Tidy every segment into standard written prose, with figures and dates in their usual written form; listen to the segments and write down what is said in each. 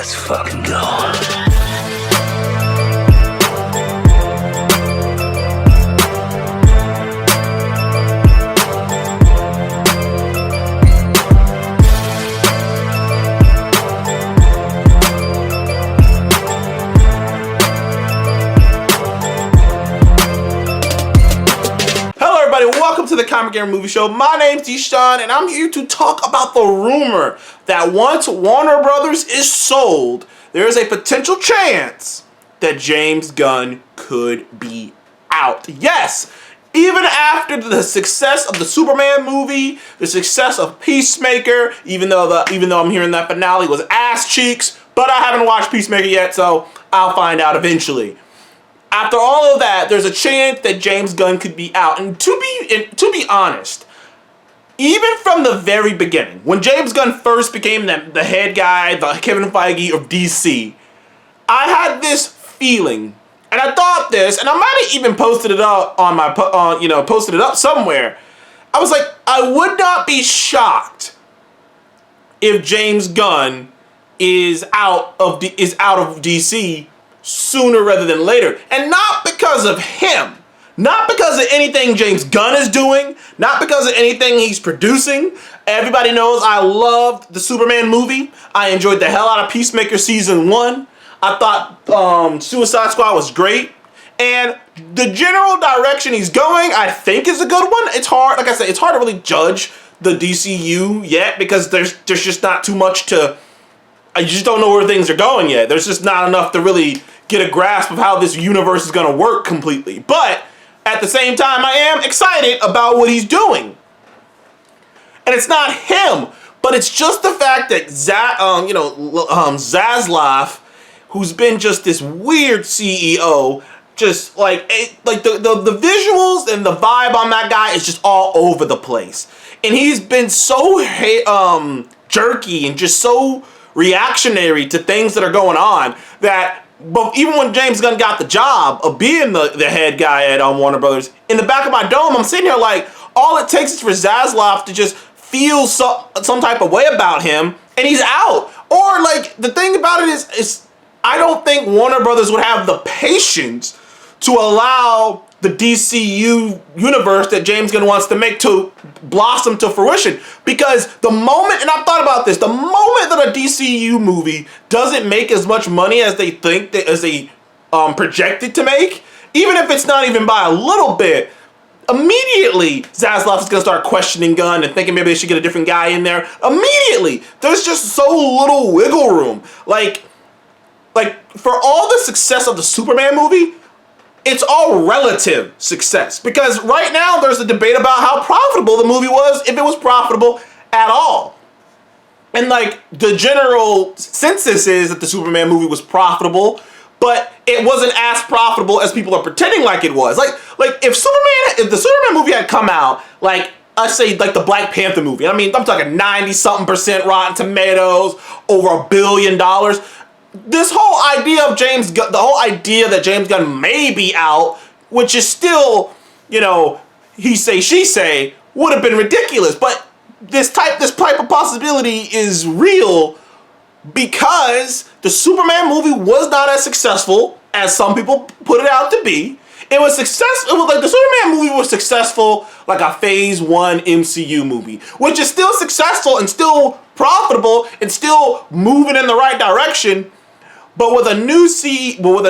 Let's fucking go. Welcome to the Comic Game Movie Show. My name's Deshaun, and I'm here to talk about the rumor that once Warner Brothers is sold, there is a potential chance that James Gunn could be out. Yes, even after the success of the Superman movie, the success of Peacemaker, even though I'm hearing that finale was ass cheeks, but I haven't watched Peacemaker yet, so I'll find out eventually. After all of that, there's a chance that James Gunn could be out. And to be honest, even from the very beginning, when James Gunn first became the head guy, the Kevin Feige of DC, I had this feeling, and I thought this, and I might have even posted it up on my, posted it up somewhere. I was like, I would not be shocked if James Gunn is out of DC sooner rather than later. And not because of him. Not because of anything James Gunn is doing. Not because of anything he's producing. Everybody knows I loved the Superman movie. I enjoyed the hell out of Peacemaker Season 1. I thought Suicide Squad was great. And the general direction he's going, I think, is a good one. It's hard, like I said, it's hard to really judge the DCU yet because there's just not too much to... I just don't know where things are going yet. There's just not enough to really get a grasp of how this universe is going to work completely. But at the same time, I am excited about what he's doing. And it's not him, but it's just the fact that Zaslav, who's been just this weird CEO, just like the visuals and the vibe on that guy is just all over the place. And he's been so jerky and just so reactionary to things that are going on that, but even when James Gunn got the job of being the head guy at Warner Brothers, in the back of my dome, I'm sitting here like, all it takes is for Zaslav to just feel some type of way about him, and he's out. Or like, the thing about it is I don't think Warner Brothers would have the patience to allow the DCU universe that James Gunn wants to make to blossom to fruition. Because the moment, and I've thought about this, the moment that a DCU movie doesn't make as much money as they think, as they projected to make, even if it's not even by a little bit, immediately Zaslav is going to start questioning Gunn and thinking maybe they should get a different guy in there. Immediately. There's just so little wiggle room. Like for all the success of the Superman movie, it's all relative success, because right now there's a debate about how profitable the movie was, if it was profitable at all. And like, the general consensus is that the Superman movie was profitable, but it wasn't as profitable as people are pretending like it was. Like if the Superman movie had come out, like, I say like the Black Panther movie, I mean, I'm talking 90-something% Rotten Tomatoes, over $1 billion. This whole idea of the whole idea that James Gunn may be out, which is still, he say, she say, would have been ridiculous. But this type of possibility is real because the Superman movie was not as successful as some people put it out to be. It was successful. It was like the Superman movie was successful like a Phase 1 MCU movie, which is still successful and still profitable and still moving in the right direction. But with a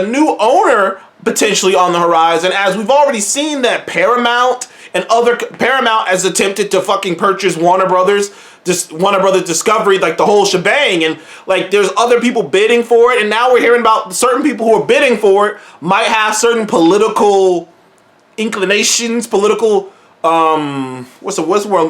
new owner potentially on the horizon, as we've already seen that Paramount has attempted to fucking purchase Warner Brothers Discovery, like the whole shebang, and like there's other people bidding for it, and now we're hearing about certain people who are bidding for it might have certain political inclinations,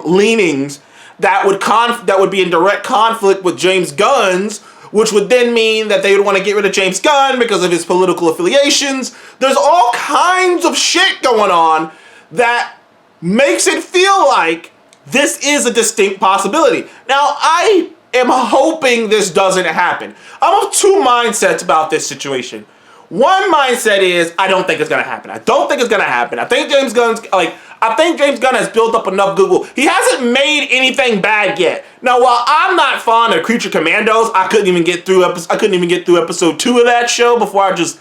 leanings that would be in direct conflict with James Gunn's, which would then mean that they would want to get rid of James Gunn because of his political affiliations. There's all kinds of shit going on that makes it feel like this is a distinct possibility. Now, I am hoping this doesn't happen. I'm of two mindsets about this situation. One mindset is, I don't think it's going to happen. I don't think it's going to happen. I think James Gunn's, like, I think James Gunn has built up enough goodwill. He hasn't made anything bad yet. Now, while I'm not fond of Creature Commandos, I couldn't even get through episode 2 of that show before I just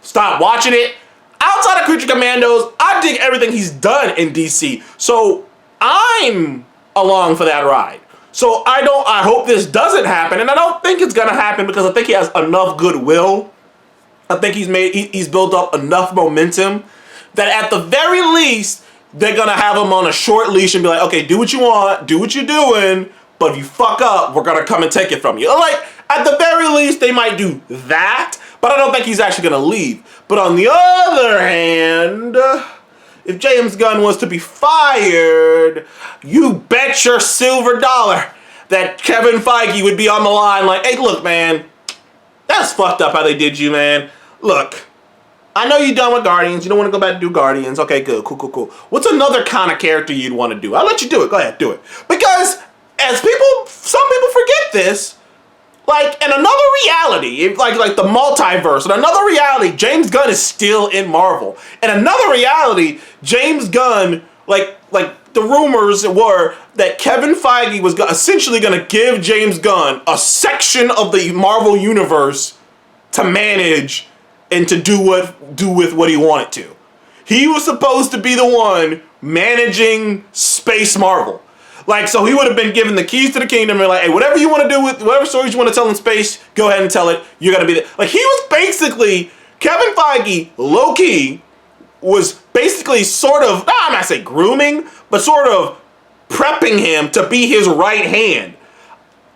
stopped watching it. Outside of Creature Commandos, I dig everything he's done in DC. So I'm along for that ride. So I hope this doesn't happen, and I don't think it's gonna happen because I think he has enough goodwill. I think he's built up enough momentum that at the very least, they're gonna have him on a short leash and be like, okay, do what you want, do what you're doing, but if you fuck up, we're gonna come and take it from you. Like, at the very least, they might do that, but I don't think he's actually gonna leave. But on the other hand, if James Gunn was to be fired, you bet your silver dollar that Kevin Feige would be on the line like, hey, look, man, that's fucked up how they did you, man. Look, I know you're done with Guardians. You don't want to go back and do Guardians. Okay, good. Cool. What's another kind of character you'd want to do? I'll let you do it. Go ahead, do it. Because some people forget this. Like, in another reality, like the multiverse, in another reality, James Gunn is still in Marvel. In another reality, James Gunn, like the rumors were that Kevin Feige was essentially going to give James Gunn a section of the Marvel universe to manage and to do with what he wanted to. He was supposed to be the one managing Space Marvel. Like, so he would have been given the keys to the kingdom and like, hey, whatever you want to do with, whatever stories you want to tell in space, go ahead and tell it. You're going to be there. Like, he was basically, Kevin Feige, low-key, was basically sort of, I'm not saying grooming, but sort of prepping him to be his right hand.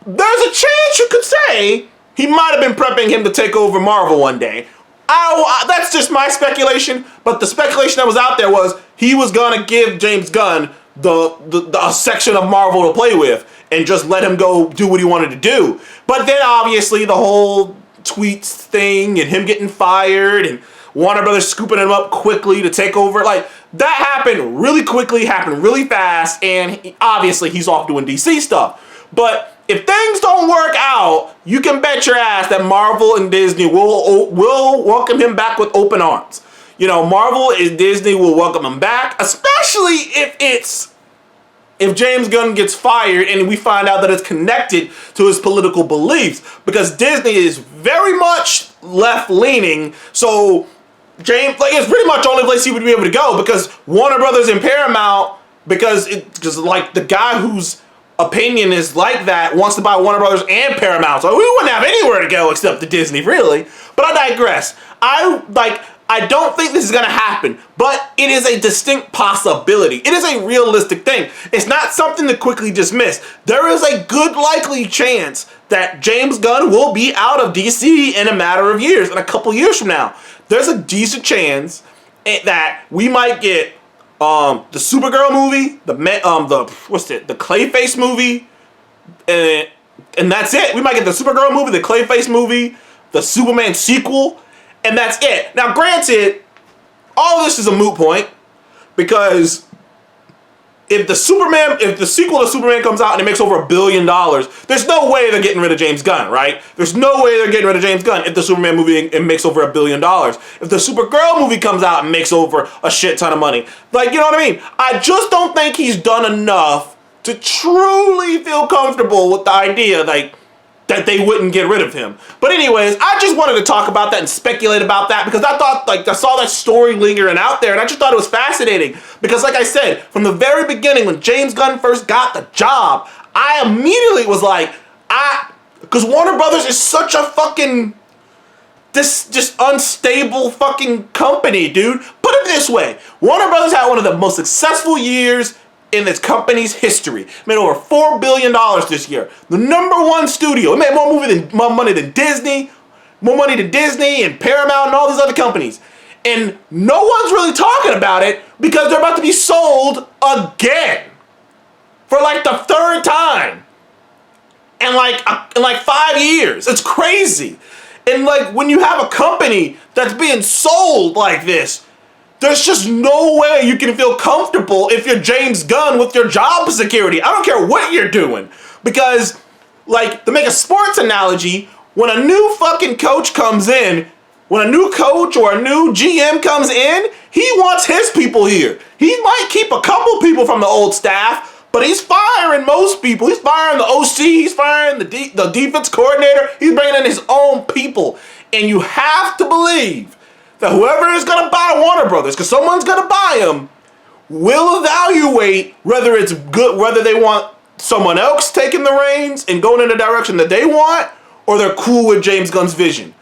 There's a chance you could say he might have been prepping him to take over Marvel one day. That's just my speculation, but the speculation that was out there was he was going to give James Gunn a section of Marvel to play with and just let him go do what he wanted to do. But then obviously the whole tweets thing and him getting fired and Warner Brothers scooping him up quickly to take over, like, that happened really quickly, happened really fast, and obviously he's off doing DC stuff. But if things don't work out, you can bet your ass that Marvel and Disney will welcome him back with open arms. You know, Marvel and Disney will welcome him back, especially if James Gunn gets fired and we find out that it's connected to his political beliefs, because Disney is very much left-leaning, so James, like, it's pretty much the only place he would be able to go, because Warner Brothers and Paramount, because like the guy whose opinion is like that wants to buy Warner Brothers and Paramount, so we wouldn't have anywhere to go except to Disney, really. But I digress. I don't think this is going to happen, but it is a distinct possibility. It is a realistic thing. It's not something to quickly dismiss. There is a good likely chance that James Gunn will be out of DC in a matter of years, in a couple years from now. There's a decent chance that we might get the Supergirl movie, the Clayface movie, and that's it. We might get the Supergirl movie, the Clayface movie, the Superman sequel, and that's it. Now, granted, all of this is a moot point, because if the sequel to Superman comes out and it makes over $1 billion, there's no way they're getting rid of James Gunn, right? There's no way they're getting rid of James Gunn if the Superman movie makes over $1 billion. If the Supergirl movie comes out and makes over a shit ton of money. Like, you know what I mean? I just don't think he's done enough to truly feel comfortable with the idea, like, that they wouldn't get rid of him. But anyways, I just wanted to talk about that and speculate about that, because I thought, like, I saw that story lingering out there and I just thought it was fascinating. Because like I said, from the very beginning when James Gunn first got the job, I immediately was like, because Warner Brothers is such a fucking, this just unstable fucking company, dude. Put it this way, Warner Brothers had one of the most successful years in its company's history. It made over $4 billion this year. The #1 studio. It made more money than Disney, more money than Disney and Paramount and all these other companies. And no one's really talking about it because they're about to be sold again for like the 3rd time in like 5 years. It's crazy. And like, when you have a company that's being sold like this, there's just no way you can feel comfortable if you're James Gunn with your job security. I don't care what you're doing. Because, like, to make a sports analogy, when a new fucking coach comes in, when a new coach or a new GM comes in, he wants his people here. He might keep a couple people from the old staff, but he's firing most people. He's firing the OC. He's firing the defense coordinator. He's bringing in his own people. And you have to believe that whoever is going to buy Warner Brothers, because someone's going to buy them, will evaluate whether it's good, whether they want someone else taking the reins and going in the direction that they want, or they're cool with James Gunn's vision.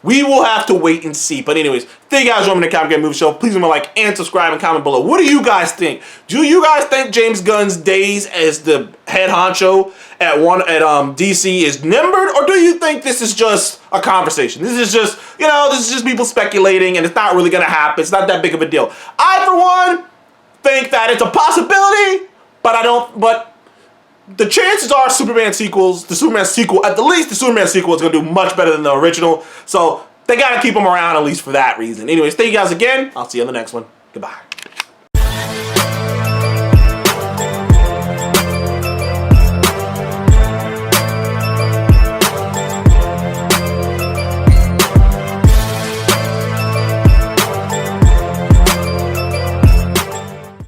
We will have to wait and see. But anyways, thank you guys for joining me in the Comic Game Movie Show. Please remember to like and subscribe and comment below. What do you guys think? Do you guys think James Gunn's days as the head honcho at DC is numbered, or do you think this is just a conversation? This is just, this is just people speculating, and it's not really gonna happen. It's not that big of a deal. I, for one, think that it's a possibility, but the chances are the Superman sequel, at the least the Superman sequel is going to do much better than the original. So they got to keep him around at least for that reason. Anyways, thank you guys again. I'll see you on the next one. Goodbye.